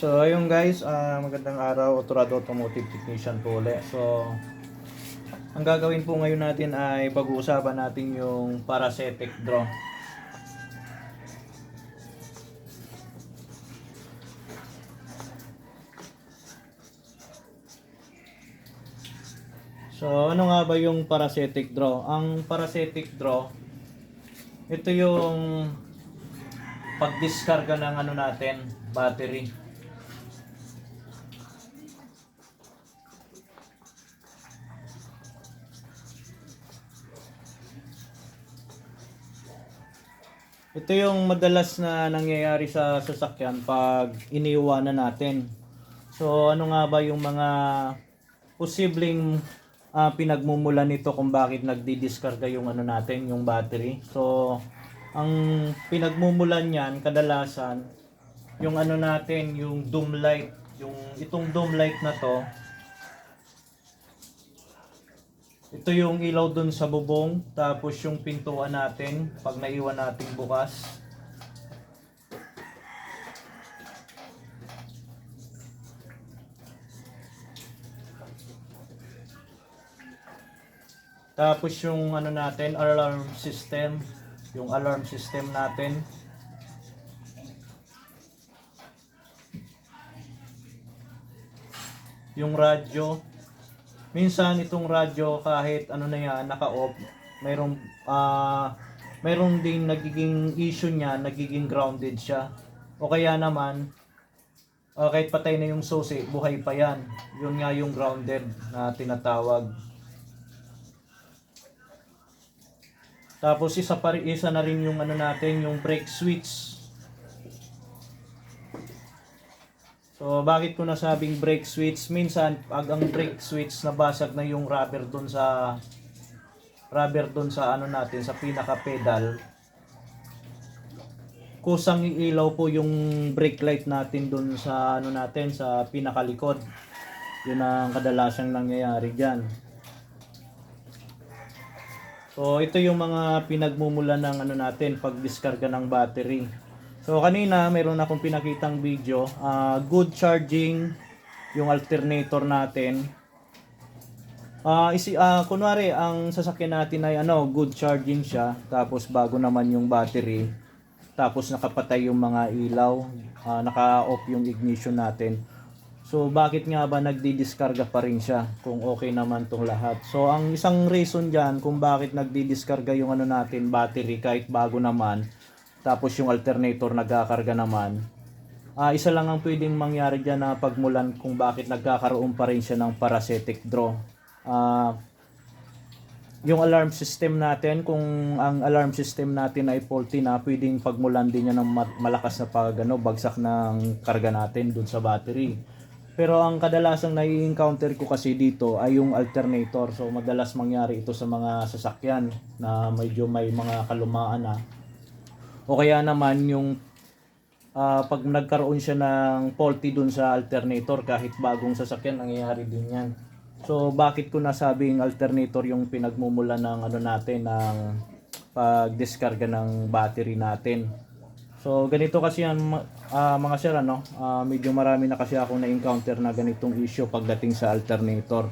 So ayun guys, magandang araw, Otorado Automotive Technician po ulit. So ang gagawin po ngayon natin ay pag-uusapan natin yung parasitic draw. So ano nga ba yung parasitic draw? Ang parasitic draw, ito yung pagdiskarga ng ano natin, battery. Ito yung madalas na nangyayari sa sasakyan pag iniiwanan natin. So ano nga ba yung mga posibleng pinagmumulan nito kung bakit nagdi-discarga yung ano natin, yung battery. So ang pinagmumulan niyan kadalasan yung ano natin, yung doom light, yung itong doom light na to. Ito yung ilaw dun sa bubong, tapos yung pintuan natin pag naiwan natin bukas. Tapos yung ano natin, alarm system, yung alarm system natin. Yung radyo. Minsan itong radyo kahit ano na yan, naka-off, mayroong ding nagiging issue niya, nagiging grounded siya. O kaya naman, kahit patay na yung susi, buhay pa yan. Yun nga yung grounded na tinatawag. Tapos isa na rin yung ano natin, yung brake switch. So bakit ko nasabing brake switch? Minsan pag ang brake switch nabasag na yung rubber dun sa ano natin, sa pinaka pedal, kusang iilaw po yung brake light natin dun sa ano natin, sa pinakalikod. Yun ang kadalasang nangyayari diyan. So ito yung mga pinagmumulan ng ano natin, pagdiskarga ng battery. So kanina mayroon akong pinakitang video, good charging yung alternator natin. Kunwari ang sasakyan natin ay good charging siya, tapos bago naman yung battery, tapos nakapatay yung mga ilaw, naka-off yung ignition natin. So bakit nga ba nagdi-diskarga pa rin siya kung okay naman tong lahat? So ang isang reason diyan kung bakit nagdi-diskarga yung ano natin, battery kahit bago naman, tapos yung alternator nagkakarga naman, isa lang ang pwedeng mangyari dyan na pagmulan kung bakit nagkakaroon pa rin siya ng parasitic draw. Yung alarm system natin, kung ang alarm system natin ay faulty na, pwedeng pagmulan din niya ng malakas na bagsak ng karga natin dun sa battery. Pero ang kadalasang nai-encounter ko kasi dito ay yung alternator. So madalas mangyari ito sa mga sasakyan na medyo may mga kalumaan na. O kaya naman yung pag nagkaroon siya ng faulty dun sa alternator, kahit bagong sasakyan, nangyayari din yan. So bakit ko nasabing alternator yung pinagmumula ng ano natin, ng pagdiskarga ng battery natin. So ganito kasi yan mga sir, medyo marami na kasi akong na-encounter na ganitong issue pagdating sa alternator.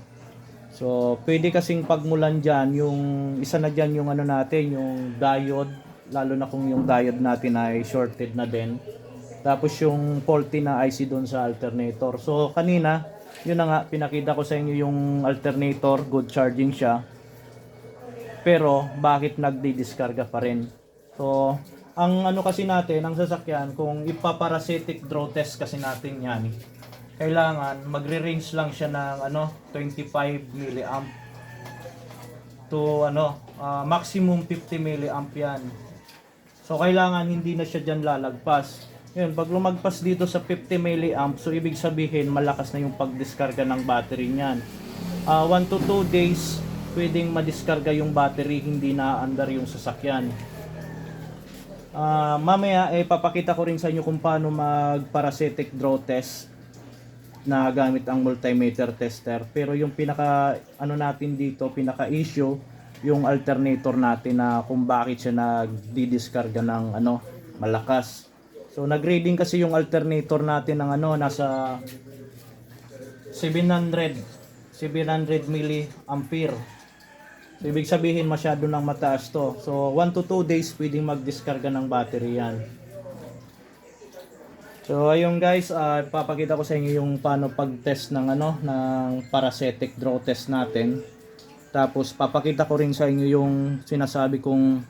So pwede kasing pagmulan dyan, yung isa na dyan yung ano natin, yung diode, lalo na kung yung diode natin ay shorted na din. Tapos yung faulty na IC doon sa alternator. So kanina, yun na nga, pinakita ko sa inyo yung alternator, good charging siya. Pero bakit nagdi-diskarga pa rin? So ang ano kasi natin, ang sasakyan, kung ipaparasitic draw test kasi natin yan, kailangan magre-range lang siya ng 25 milliamp to maximum 50 milliamp yan. So kailangan hindi na siya diyan lalagpas. Yun, pag lumagpas dito sa 50 milliamp, so ibig sabihin malakas na yung pagdiskarga ng battery niyan. 1 to 2 days pwedeng madiskarga yung battery, hindi na under yung sasakyan. Mamaya papakita ko rin sa inyo kung paano mag-parasitic draw test na gamit ang multimeter tester. Pero yung pinaka natin dito, pinaka issue, yung alternator natin na kung bakit siya nagdi-diskarga ng malakas. So So nag-reading kasi yung alternator natin ng ano, nasa 700 milliampere. So ibig sabihin masyado nang mataas to. So 1 to 2 days pwedeng magdiskarga ng battery yan. So ayun guys, papakita ko sa inyo yung paano pag-test ng ano, ng parasitic draw test natin. Tapos papakita ko rin sa inyo yung sinasabi kong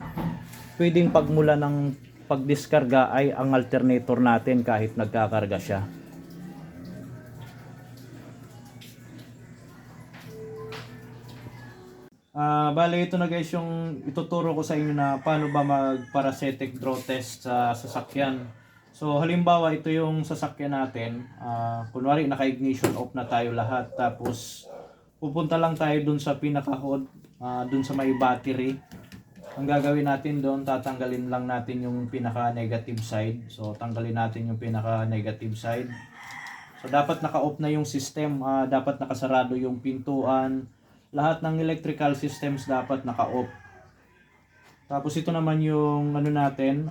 pwedeng pagmula ng pagdiskarga ay ang alternator natin kahit nagkakarga siya. Bale ito na guys yung ituturo ko sa inyo na paano ba mag-parasitic draw test sa sasakyan. So halimbawa ito yung sasakyan natin, kunwari naka-ignition off na tayo lahat, tapos pupunta lang tayo dun sa pinaka-hood, dun sa may battery. Ang gagawin natin doon, tatanggalin lang natin yung pinaka-negative side. So tanggalin natin yung pinaka-negative side. So dapat naka-off na yung system, dapat nakasarado yung pintuan. Lahat ng electrical systems dapat naka-off. Tapos ito naman yung ano natin,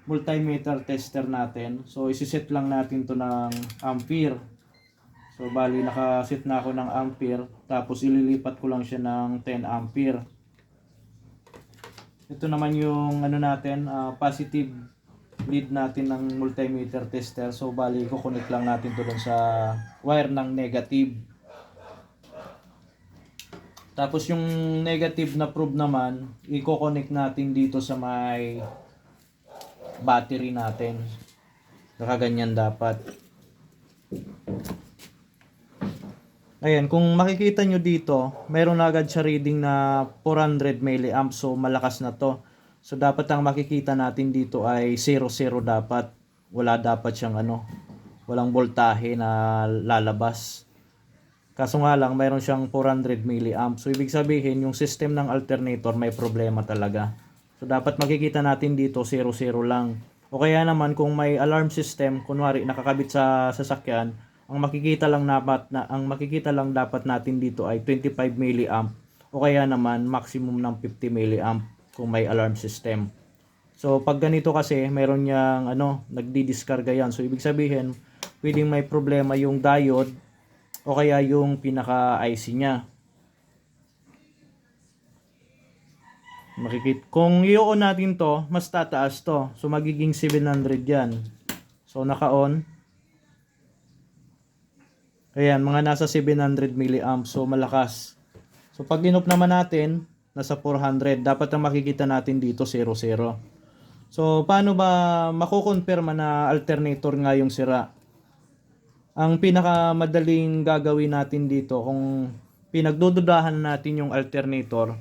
multimeter tester natin. So isi-set lang natin to ng ampere. So bali naka-set na ako ng ampere, tapos ililipat ko lang siya ng 10 ampere. Ito naman yung ano natin, positive lead natin ng multimeter tester. So bali ko-connect lang natin to dun sa wire ng negative. Tapos yung negative na probe naman, i-connect natin dito sa may battery natin. Nakaganyan dapat. Ayan, kung makikita nyo dito, mayroon na agad siya reading na 400 mA. So malakas na to. So dapat ang makikita natin dito ay 0 dapat. Wala dapat siyang ano, walang voltahe na lalabas. Kaso nga lang, mayroon siyang 400 mA. So ibig sabihin, yung system ng alternator may problema talaga. So dapat makikita natin dito 0 lang. O kaya naman kung may alarm system, kunwari nakakabit sa sasakyan, ang makikita lang dapat natin dito ay 25 mA o kaya naman maximum ng 50 mA kung may alarm system. So pag ganito kasi, meron niyang ano, nagdi-diskarga yan. So ibig sabihin, pwedeng may problema yung diode o kaya yung pinaka-IC niya. Kung i-on natin to, mas tataas to. So magiging 700 yan. So naka-on. Ayan, mga nasa 700 mA. So malakas. So pag in-off naman natin, nasa 400. Dapat ang makikita natin dito 00. So paano ba makukonfirma na alternator nga yung sira? Ang pinakamadaling gagawin natin dito, kung pinagdududahan natin yung alternator,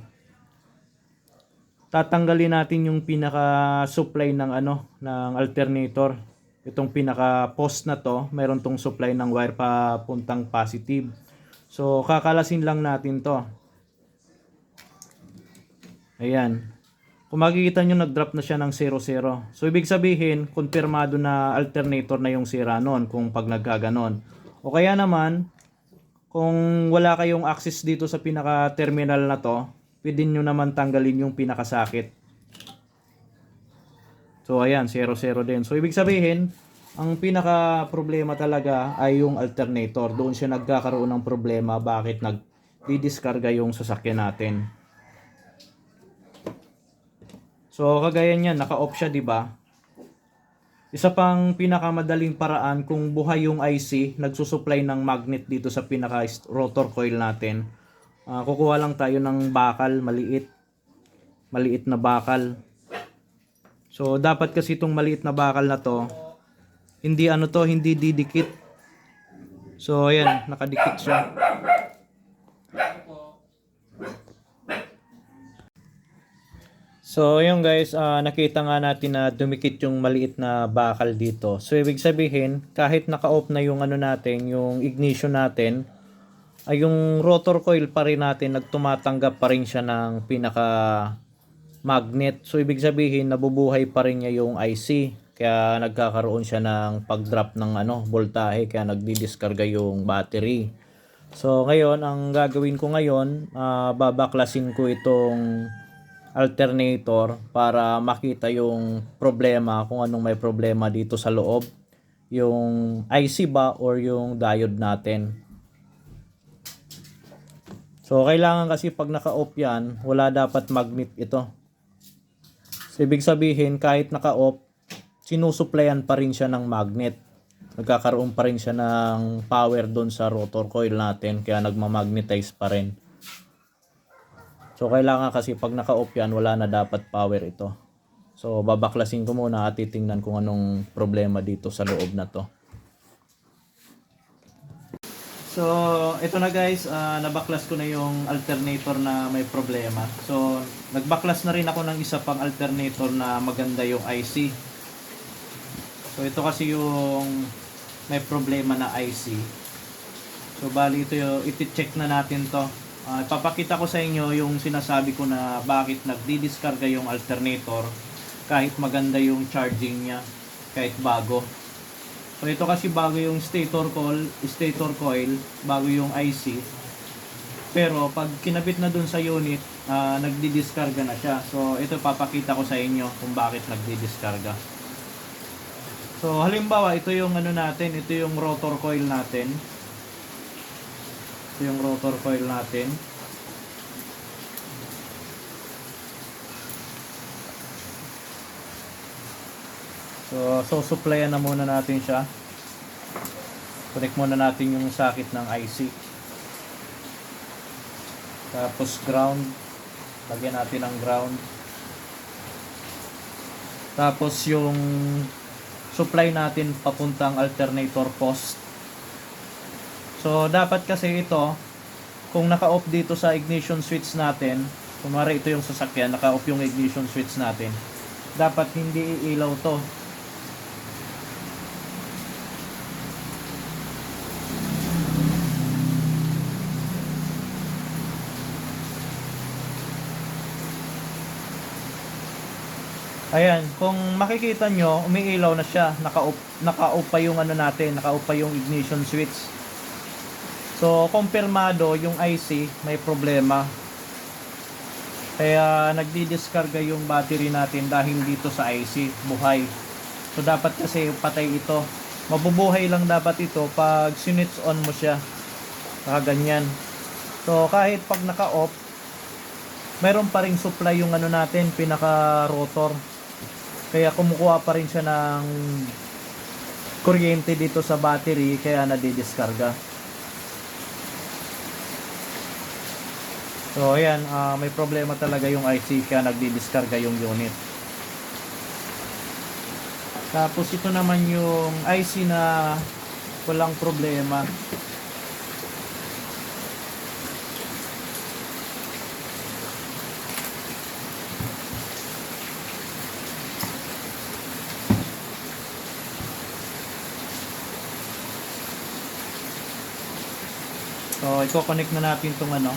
tatanggalin natin yung pinaka-supply ng ano, ng alternator. Itong pinaka-post na to, mayroon tong supply ng wire papuntang positive. So kakalasin lang natin to. Ayan. Kung makikita nyo, nag-drop na siya ng 00. So ibig sabihin, konfirmado na alternator na yung sira nun kung pag nagkaganon. O kaya naman, kung wala kayong access dito sa pinaka-terminal na to, pwede nyo naman tanggalin yung pinakasakit. So ayan, 00 din. So ibig sabihin, ang pinaka-problema talaga ay yung alternator. Doon siya nagkakaroon ng problema bakit nag-didiskarga yung sasakyan natin. So kagaya niyan, naka-off siya, 'di ba? Isa pang pinakamadaling paraan kung buhay yung IC, nagsusupply ng magnet dito sa pinaka rotor coil natin. Kukuha lang tayo ng bakal, maliit na bakal. So dapat kasi itong maliit na bakal na to, hindi hindi didikit. So ayan, nakadikit siya. So yun guys, nakita nga natin na dumikit yung maliit na bakal dito. So ibig sabihin, kahit naka-off na yung ano natin, yung ignition natin, ay yung rotor coil pa rin natin, nagtumatanggap pa rin siya ng pinaka magnet. So ibig sabihin, nabubuhay pa rin niya yung IC. Kaya nagkakaroon siya ng pag-drop ng ano, voltahe, kaya nagdi-diskarga yung battery. So ngayon, ang gagawin ko ngayon, babaklasin ko itong alternator para makita yung problema, kung anong may problema dito sa loob, yung IC ba or yung diode natin. So kailangan kasi pag naka-off yan, wala dapat magnet ito. So, ibig sabihin kahit naka-off, sinusuplayan pa rin siya ng magnet. Nagkakaroon pa rin siya ng power doon sa rotor coil natin, kaya nagmamagnetize pa rin. So kailangan kasi pag naka-off yan, wala na dapat power ito. So babaklasin ko muna at titingnan kung anong problema dito sa loob na to. So ito na guys, nabaklas ko na yung alternator na may problema. So nagbaklas na rin ako ng isa pang alternator na maganda yung IC. So ito kasi yung may problema na IC. So bali ito yung iti-check na natin to. Ipapakita ko sa inyo yung sinasabi ko na bakit nagdi-discarga yung alternator kahit maganda yung charging niya, kahit bago. So ito kasi bago yung stator coil, bago yung IC. Pero pag kinabit na dun sa unit, nagdi-discarga na siya. So ito papakita ko sa inyo kung bakit nagdi-discarga. So halimbawa, ito yung ano natin, ito yung rotor coil natin. Ito yung rotor coil natin. So supplyan na muna natin siya. Connect muna natin yung socket ng IC. Tapos ground. Lagyan natin ng ground. Tapos yung supply natin papuntang alternator post. So dapat kasi ito, kung naka-off dito sa ignition switch natin, kunwari ito yung sasakyan, naka-off yung ignition switch natin, dapat hindi iilaw to. Ayan, kung makikita nyo, umiilaw na siya, naka-off pa yung ano natin, naka-off pa yung ignition switch. So, kumpirmado yung IC may problema. Kaya nagdi-discarga yung battery natin dahil dito sa IC, buhay. So, dapat kasi patay ito. Mabubuhay lang dapat ito pag sinwitch on mo siya. Nakaganyan. So, kahit pag naka-off, mayroon pa ring supply yung ano natin, pinaka-rotor. Kaya kumukuha pa rin siya ng kuryente dito sa battery, kaya nadidiskarga. So ayan, may problema talaga yung IC, kaya nagdidiskarga yung unit. Tapos ito naman yung IC na walang problema. So, i-connect na natin itong ano.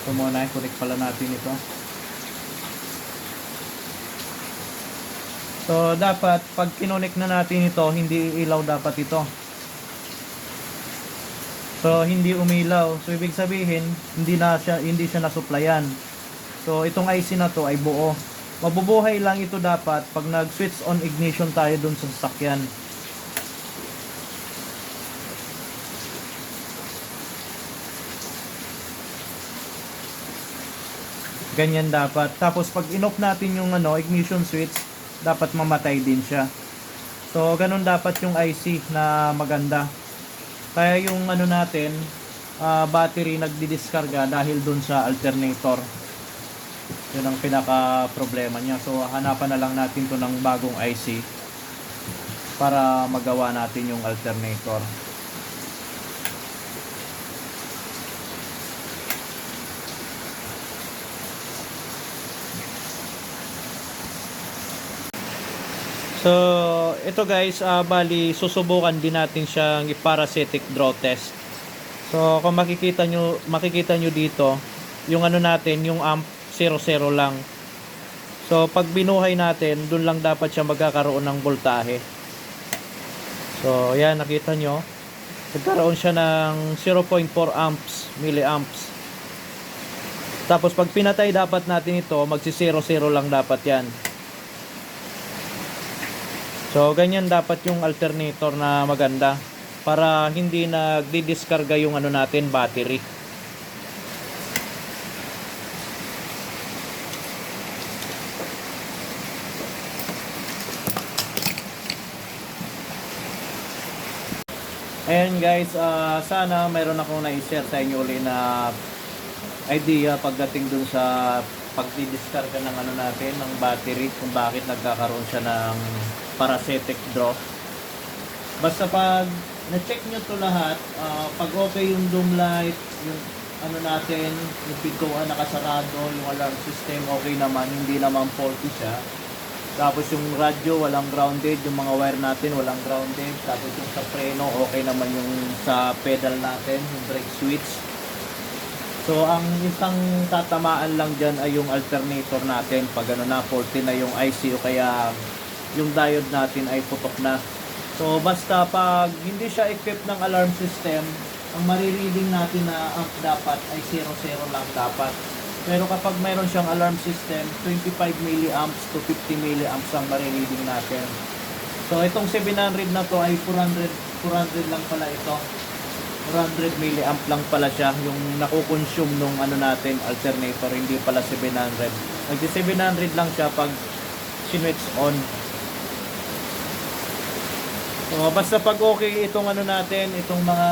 Ito muna, i-connect pala natin ito. So, dapat, pag kinonnect na natin ito, hindi ilaw dapat ito. So, hindi umilaw. So, ibig sabihin, hindi siya nasuplayan. So, itong IC na to ay buo. Mabubuhay lang ito dapat pag nag-switch on ignition tayo dun sa sasakyan. Ganyan dapat. Tapos pag in-off natin yung ignition switch, dapat mamatay din siya. So ganun dapat yung IC na maganda. Kaya yung natin, battery nagdidiskarga dahil dun sa alternator. Yun ang pinaka problema niya. So hanapan na lang natin to ng bagong IC para magawa natin yung alternator. So, ito guys, bali susubukan din natin siyang i-parasitic draw test. So, kung makikita nyo dito, yung natin, yung amp 00 lang. So, pag binuhay natin, dun lang dapat siya magkakaroon ng voltahe. So, yan, nakita nyo. Nagkaroon siya ng 0.4 amps, milliamps. Tapos pag pinatay dapat natin ito, magsi-0-0 lang dapat yan. So ganyan dapat yung alternator na maganda para hindi nagdi-diskarga yung ano natin, battery. Ayan guys, sana mayroon akong na-share sa inyo uli na idea pagdating dun sa pagdi-diskarga ng ano natin, ng battery, kung bakit nagkakaroon siya ng parasitic draw. Basta pag na-check nyo to lahat, pag okay yung doom light, yung ano natin, yung pintuan nakasarado, yung alarm system okay naman, hindi naman faulty siya. Tapos yung radyo walang grounded, yung mga wire natin walang grounded. Tapos yung sa preno okay naman, yung sa pedal natin, yung brake switch. So ang isang tatamaan lang dyan ay yung alternator natin pag ano na, faulty na yung IC o kaya yung diode natin ay putok na. So basta pag hindi siya equipped ng alarm system, ang marireading natin na amp dapat ay 0-0 lang dapat. Pero kapag mayroon siyang alarm system, 25 milliamps to 50 milliamps ang marireading natin. So itong 700 na to ay 400 lang pala ito. 400 milliamp lang pala siya yung nakukonsume nung ano natin, alternator, hindi pala 700. Nagsi 700 lang siya pag switch on. So basta pag okay itong ano natin, itong mga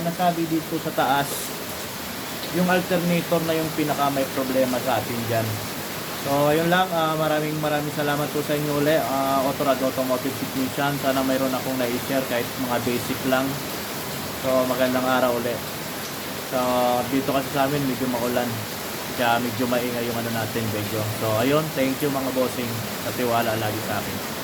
nasabi dito sa taas, yung alternator na yung pinaka may problema sa atin dyan. So ayun lang, maraming salamat po sa inyo uli, Autorad Automotive Technician. Sana mayroon akong na-share kahit mga basic lang. So magandang araw uli. So dito kasi sa amin medyo maulan, kaya medyo maingay yung ano natin video. So ayun, thank you mga bossing sa tiwala lagi sa akin.